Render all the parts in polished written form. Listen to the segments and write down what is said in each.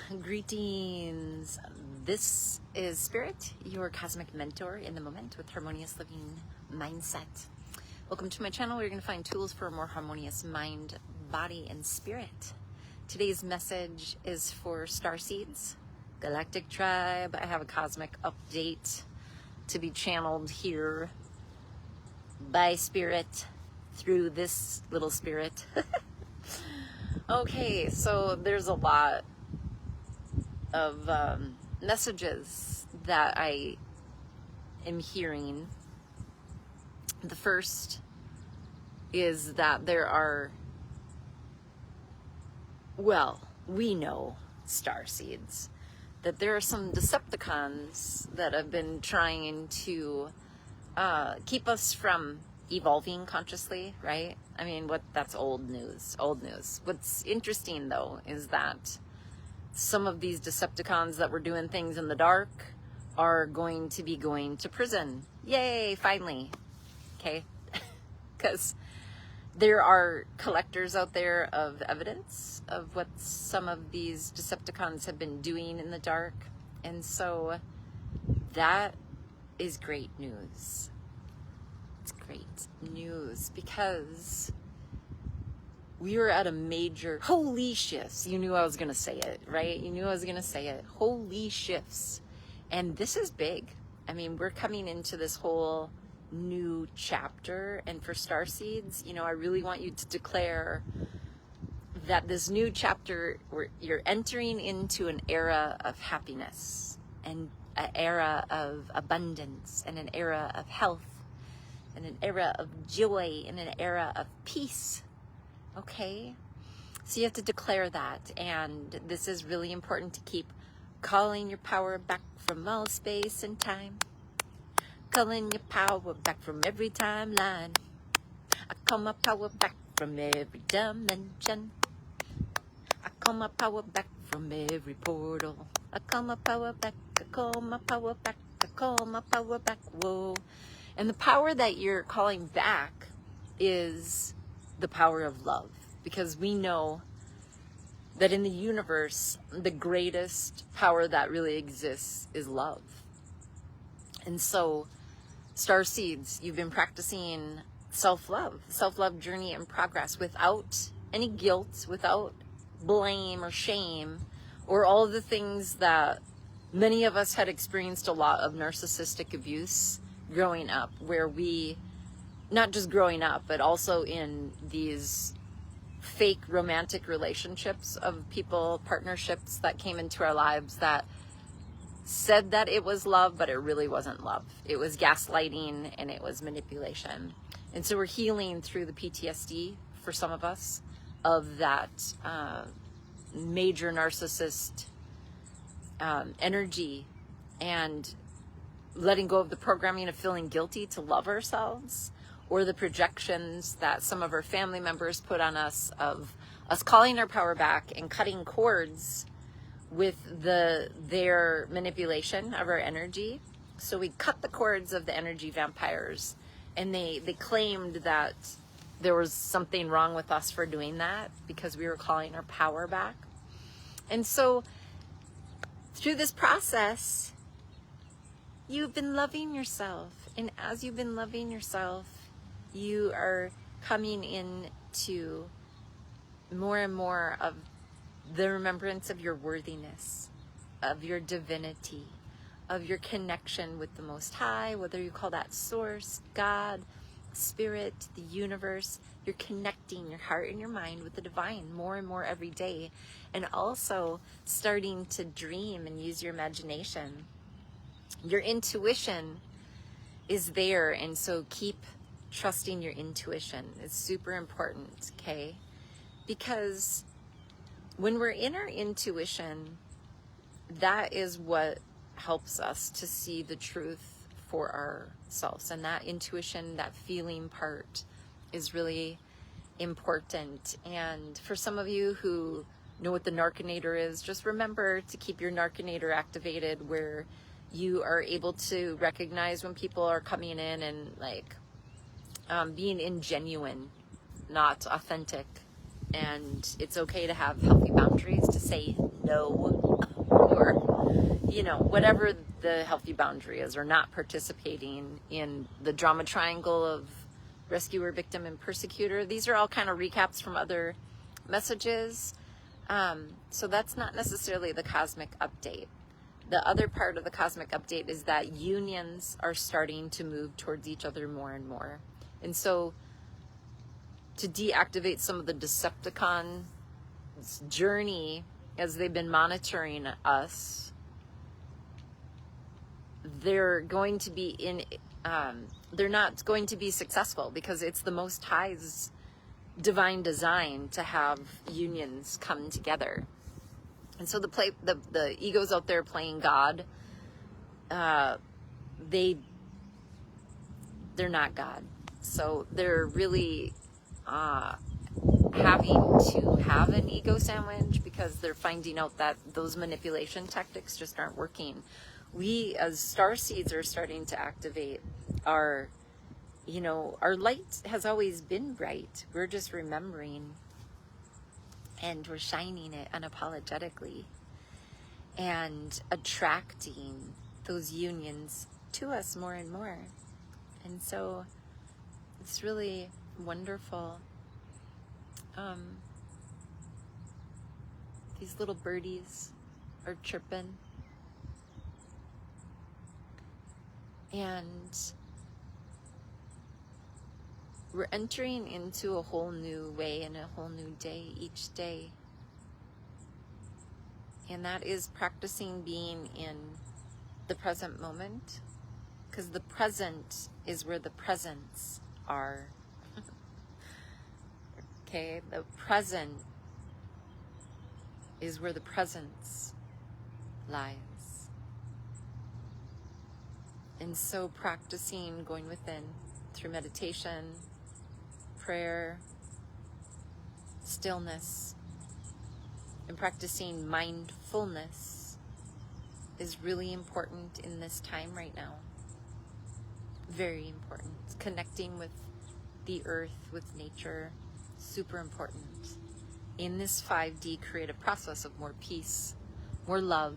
Greetings. This is Spirit, your cosmic mentor in the moment with harmonious living mindset. Welcome to my channel where you're going to find tools for a more harmonious mind, body, and spirit. Today's message is for Starseeds, Galactic Tribe. I have a cosmic update to be channeled here by Spirit through this little spirit. Okay, so there's a lot of messages that I am hearing. The first is that there are, well, we know, Starseeds, that there are some Decepticons that have been trying to keep us from evolving consciously, right? I mean, that's old news. What's interesting, though, is that some of these Decepticons that were doing things in the dark are going to be going to prison. Yay, finally. Okay? Because there are collectors out there of evidence of what some of these Decepticons have been doing in the dark. And so that is great news. It's great news because we were at a major, holy shifts. You knew I was going to say it, right? You knew I was going to say it. Holy shifts. And this is big. I mean, we're coming into this whole new chapter. And for Starseeds, you know, I really want you to declare that this new chapter, you're entering into an era of happiness and an era of abundance and an era of health and an era of joy and an era of peace. Okay, so you have to declare that, and this is really important to keep calling your power back from all space and time. Calling your power back from every timeline. I call my power back from every dimension. I call my power back from every portal. I call my power back, I call my power back, I call my power back, whoa. And the power that you're calling back is the power of love, because we know that in the universe, the greatest power that really exists is love. And so, Starseeds, you've been practicing self-love journey and progress without any guilt, without blame or shame, or all of the things that many of us had experienced a lot of narcissistic abuse growing up, where we, not just growing up, but also in these fake romantic relationships of people, partnerships that came into our lives that said that it was love, but it really wasn't love. It was gaslighting and it was manipulation. And so we're healing through the PTSD for some of us of that major narcissist energy, and letting go of the programming of feeling guilty to love ourselves, or the projections that some of our family members put on us of us calling our power back and cutting cords with their manipulation of our energy. So we cut the cords of the energy vampires, and they claimed that there was something wrong with us for doing that because we were calling our power back. And so through this process, you've been loving yourself, and as you've been loving yourself, you are coming into more and more of the remembrance of your worthiness, of your divinity, of your connection with the Most High, whether you call that Source, God, Spirit, the universe. You're connecting your heart and your mind with the divine more and more every day, and also starting to dream and use your imagination. Your intuition is there, and so keep trusting your intuition. It's super important, okay? Because when we're in our intuition, that is what helps us to see the truth for ourselves. And that intuition, that feeling part is really important. And for some of you who know what the narcinator is, just remember to keep your narcinator activated, where you are able to recognize when people are coming in and like being ingenuine, not authentic, And it's okay to have healthy boundaries, to say no, or, you know, whatever the healthy boundary is, or not participating in the drama triangle of rescuer, victim, and persecutor. These are all kind of recaps from other messages. So that's not necessarily the cosmic update. The other part of the cosmic update is that unions are starting to move towards each other more and more. And so to deactivate some of the Decepticon journey as they've been monitoring us, they're going to be they're not going to be successful, because it's the Most High's divine design to have unions come together. And so the egos out there playing God, they're not God. So they're really having to have an ego sandwich, because they're finding out that those manipulation tactics just aren't working. We as starseeds are starting to activate our, you know, our light has always been bright. We're just remembering, and we're shining it unapologetically and attracting those unions to us more and more. And so it's really wonderful. These little birdies are chirping, and we're entering into a whole new way and a whole new day each day. And that is practicing being in the present moment, because the present is where the presents are. Okay, the present is where the presence lies. And so practicing going within through meditation, prayer, stillness, and practicing mindfulness is really important in this time right now. Very important. Connecting with the earth, with nature, super important. In this 5D creative process of more peace, more love,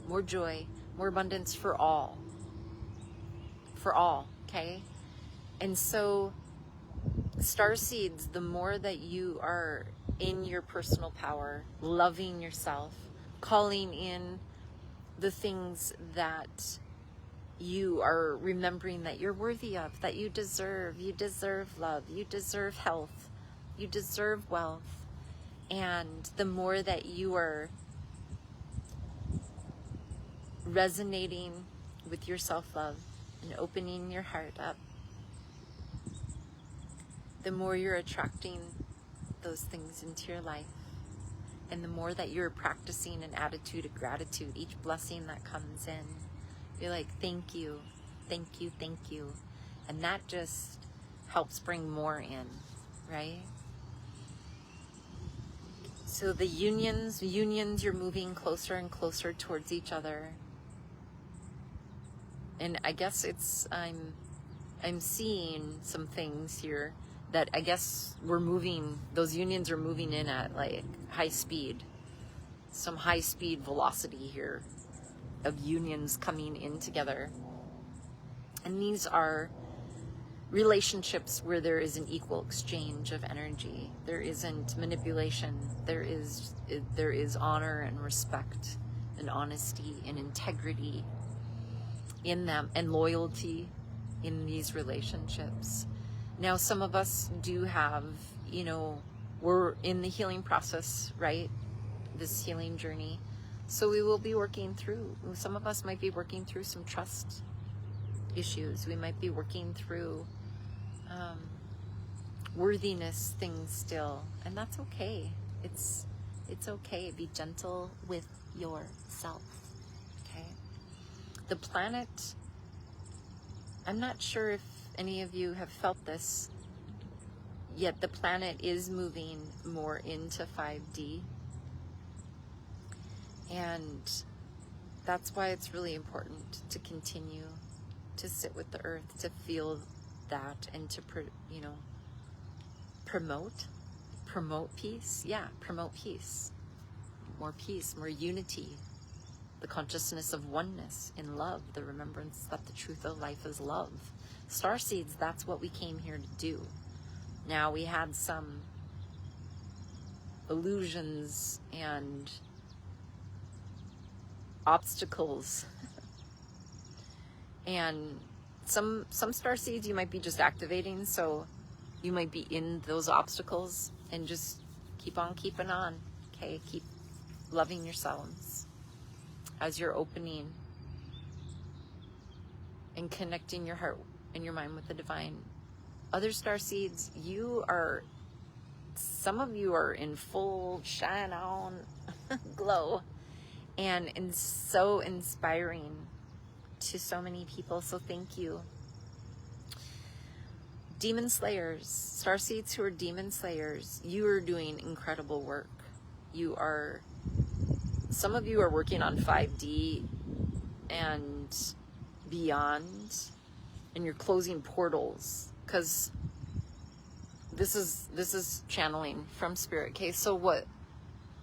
more joy, more abundance for all. For all, okay? And so, starseeds, the more that you are in your personal power, loving yourself, calling in the things that you are remembering that you're worthy of, that you deserve love, you deserve health, you deserve wealth. And the more that you are resonating with your self-love and opening your heart up, the more you're attracting those things into your life. And the more that you're practicing an attitude of gratitude, each blessing that comes in, you're like, thank you, thank you, thank you. And that just helps bring more in, right? So the unions, you're moving closer and closer towards each other. And I guess I'm seeing some things here that I guess those unions are moving in at like high speed. Some high speed velocity here of unions coming in together. And these are relationships where there is an equal exchange of energy. There isn't manipulation. There is honor and respect and honesty and integrity in them, and loyalty in these relationships. Now, some of us do have, we're in the healing process, right? This healing journey. So we will be working through, some of us might be working through some trust issues. We might be working through worthiness things still, and that's okay. It's okay. Be gentle with yourself, okay? The planet, I'm not sure if any of you have felt this, yet the planet is moving more into 5D. And that's why it's really important to continue to sit with the earth, to feel that, and to, promote promote peace? Yeah, promote peace. More unity. The consciousness of oneness in love, the remembrance that the truth of life is love. Starseeds, that's what we came here to do. Now, we had some illusions and obstacles. And some starseeds you might be just activating, so you might be in those obstacles, and just keep on keeping on, okay? Keep loving yourselves as you're opening and connecting your heart and your mind with the divine. Other starseeds, some of you are in full shine on glow, and so inspiring to so many people, so thank you. Demon slayers, starseeds who are demon slayers, you are doing incredible work. Some of you are working on 5D and beyond, and you're closing portals, because this is channeling from spirit. Okay, so what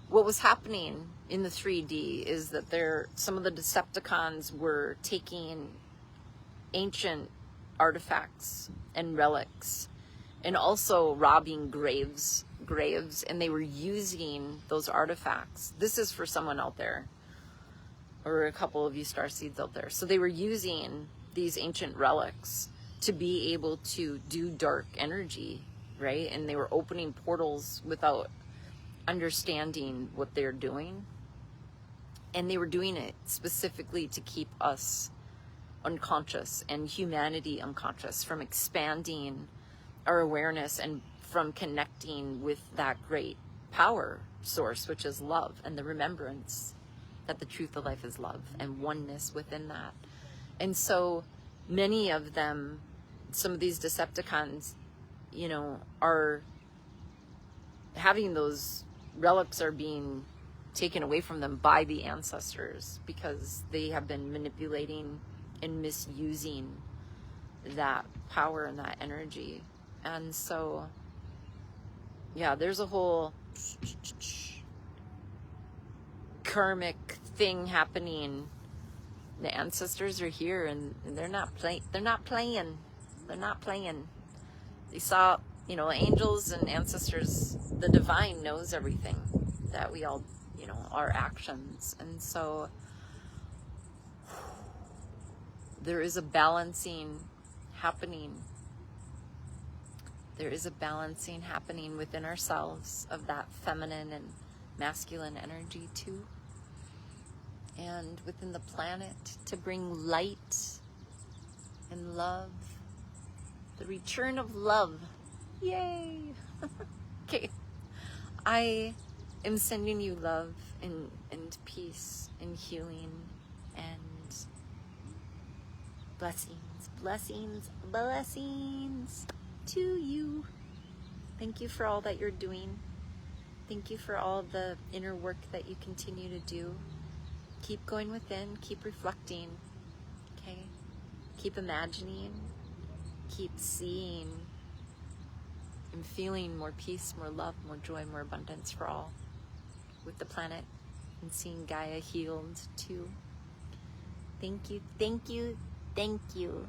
was happening in the 3D is that some of the Decepticons were taking ancient artifacts and relics, and also robbing graves, and they were using those artifacts. This is for someone out there, or a couple of you starseeds out there. So they were using these ancient relics to be able to do dark energy, right? And they were opening portals without understanding what they're doing. And they were doing it specifically to keep us unconscious and humanity unconscious from expanding our awareness and from connecting with that great power source, which is love, and the remembrance that the truth of life is love, and oneness within that. And so many of them, some of these Decepticons, are having those relics are being taken away from them by the ancestors, because they have been manipulating and misusing that power and that energy. And so, yeah, there's a whole karmic thing happening. The ancestors are here, and they're not playing. They saw, angels and ancestors. The divine knows everything, that we all, our actions. And so there is a balancing happening. There is a balancing happening within ourselves of that feminine and masculine energy too. And within the planet, to bring light and love. The return of love. Yay! Okay. I am sending you love and peace and healing and blessings to you. Thank you for all that you're doing. Thank you for all the inner work that you continue to do. Keep going within, keep reflecting, okay? Keep imagining, keep seeing and feeling more peace, more love, more joy, more abundance for all with the planet, and seeing Gaia healed too. Thank you, thank you, thank you.